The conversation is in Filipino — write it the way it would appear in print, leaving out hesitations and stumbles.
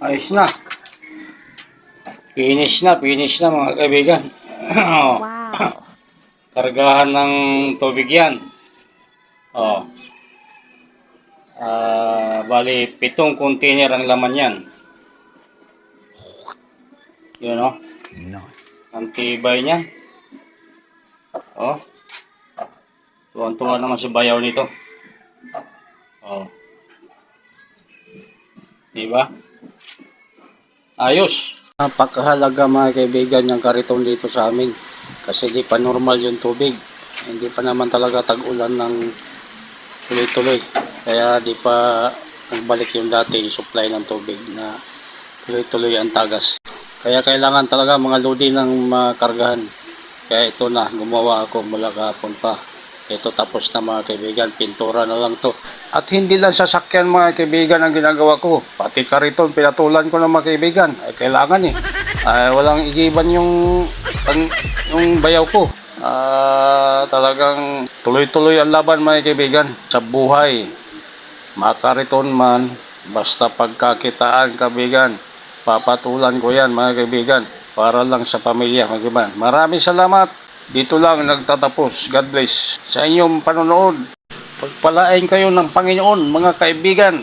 Ayos na. Finish na mga kaibigan. Wow. Kargahan ng tubig yan. Oh. Bali, 7 container ang laman yan. Yun o. Ang tibay niyan. Oh. Tuwan-tuwa naman si bayaw nito. Oh. Diba? Ayos. Napakahalaga mga kaibigan yung kariton dito sa amin. Kasi di pa normal yung tubig. Hindi pa naman talaga tag-ulan ng tuloy-tuloy. Kaya di pa nagbalik yung dati yung supply ng tubig na tuloy-tuloy ang tagas. Kaya kailangan talaga mga lodi ng makargahan. Kaya ito na, gumawa ako mula kahapon pa. Ito tapos na mga kaibigan, pintura na lang to. At hindi lang sasakyan mga kaibigan ang ginagawa ko. Pati kariton, pinatulan ko ng mga kaibigan. Ay kailangan eh. Walang igiban yung bayaw ko. Talagang tuloy-tuloy ang laban mga kaibigan. Sa buhay, makariton man, basta pagkakitaan kaibigan. Papatulan ko yan mga kaibigan. Para lang sa pamilya mga kaibigan. Maraming salamat. Dito lang nagtatapos. God bless sa inyong panonood. Pagpalain kayo ng Panginoon mga kaibigan.